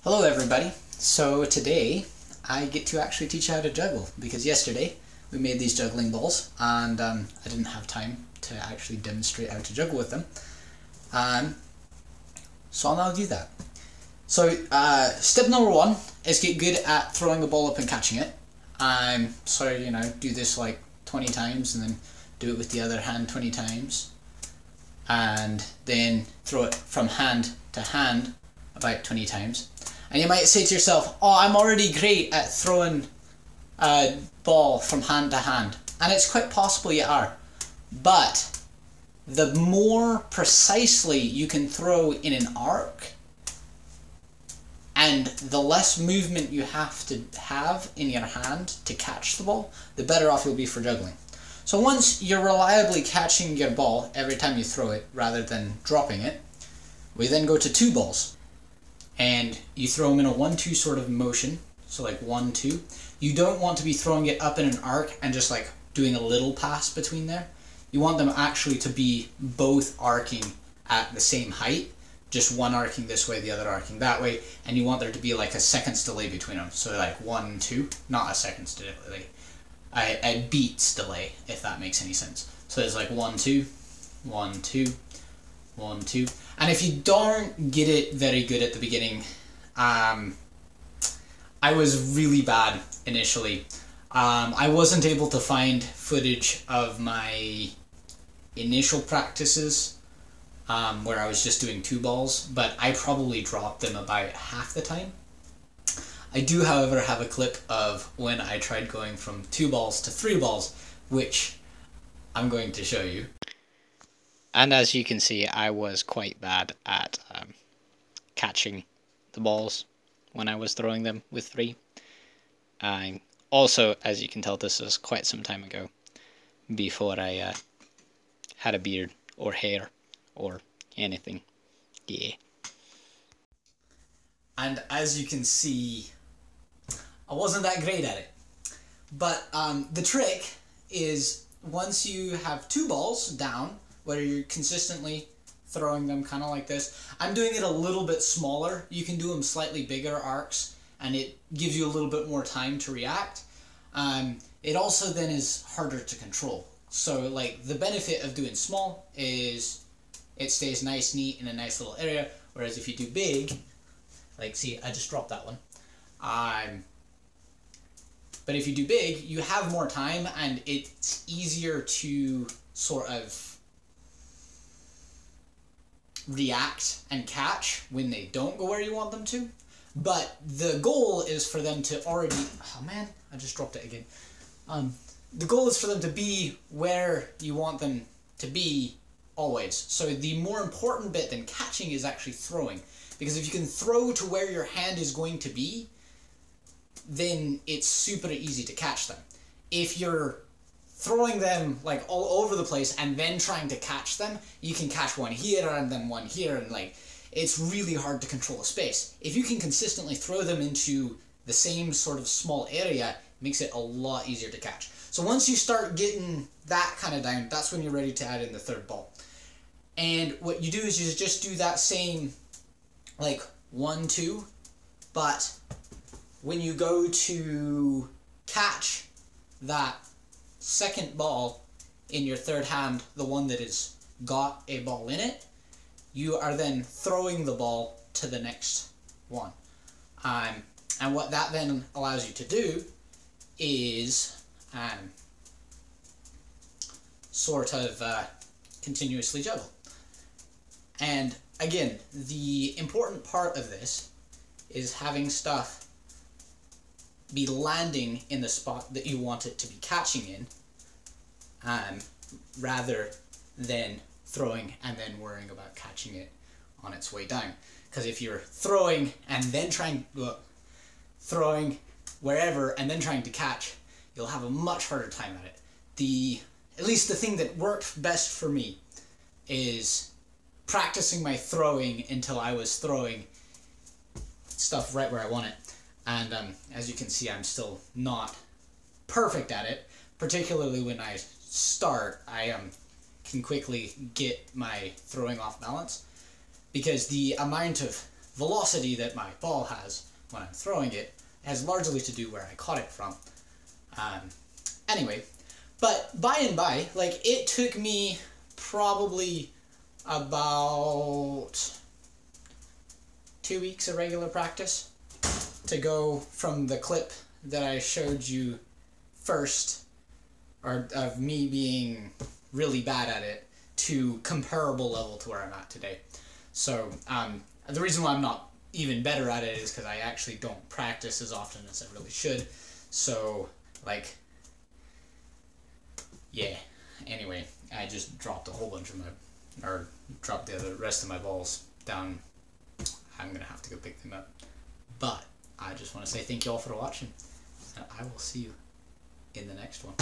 Hello everybody. So today I get to actually teach you how to juggle because yesterday we made these juggling balls and I didn't have time to actually demonstrate how to juggle with them. So I'll now do that. So step number one is get good at throwing a ball up and catching it. So do this like 20 times and then do it with the other hand 20 times and then throw it from hand to hand about 20 times. And you might say to yourself, oh, I'm already great at throwing a ball from hand to hand. And it's quite possible you are. But the more precisely you can throw in an arc, and the less movement you have to have in your hand to catch the ball, the better off you'll be for juggling. So once you're reliably catching your ball every time you throw it, rather than dropping it, we then go to two balls. And you throw them in a 1-2 sort of motion, so like 1-2. You don't want to be throwing it up in an arc and just like doing a little pass between there. You want them actually to be both arcing at the same height, just one arcing this way, the other arcing that way, and you want there to be like a second's delay between them. So like 1-2, not a second's delay, a beat's delay, if that makes any sense. So it's like 1-2, 1-2, 1-2. And if you don't get it very good at the beginning, I was really bad initially. I wasn't able to find footage of my initial practices where I was just doing two balls, but I probably dropped them about half the time. I do, however, have a clip of when I tried going from 2 balls to 3 balls, which I'm going to show you. And as you can see, I was quite bad at catching the balls when I was throwing them with 3. Also, as you can tell, this was quite some time ago, before I had a beard or hair or anything. Yeah. And as you can see, I wasn't that great at it. But the trick is once you have 2 balls down, where you're consistently throwing them kind of like this. I'm doing it a little bit smaller. You can do them slightly bigger arcs, and it gives you a little bit more time to react. It also then is harder to control. So like the benefit of doing small is it stays nice, neat in a nice little area, whereas if you do big, like see, I just dropped that one. But if you do big, you have more time and it's easier to sort of react and catch when they don't go where you want them to. But the goal is for them to already, oh man, I just dropped it again. The goal is for them to be where you want them to be always. So the more important bit than catching is actually throwing. Because if you can throw to where your hand is going to be, then it's super easy to catch them. If you're throwing them like all over the place and then trying to catch them, you can catch one here and then one here, and like it's really hard to control the space. If you can consistently throw them into the same sort of small area, it makes it a lot easier to catch. So once you start getting that kind of down, that's when you're ready to add in the 3rd ball. And what you do is you just do that same like 1-2, but when you go to catch that 2nd ball in your 3rd hand, the one that has got a ball in it, you are then throwing the ball to the next one. And what that then allows you to do is sort of continuously juggle. And again, the important part of this is having stuff be landing in the spot that you want it to be catching in, rather than throwing and then worrying about catching it on its way down. Because if you're throwing and then throwing wherever and then trying to catch, you'll have a much harder time at it. At least the thing that worked best for me is practicing my throwing until I was throwing stuff right where I want it. And as you can see, I'm still not perfect at it, particularly when I start. I can quickly get my throwing off balance because the amount of velocity that my ball has when I'm throwing it has largely to do where I caught it from. Anyway, but by and by, like, it took me probably about 2 weeks of regular practice to go from the clip that I showed you first, or of me being really bad at it, to comparable level to where I'm at today. So the reason why I'm not even better at it is because I actually don't practice as often as I really should. So, like, yeah. Anyway, I just dropped a whole bunch of dropped the rest of my balls down. I'm gonna have to go pick them up. But I just want to say thank you all for watching, and I will see you in the next one.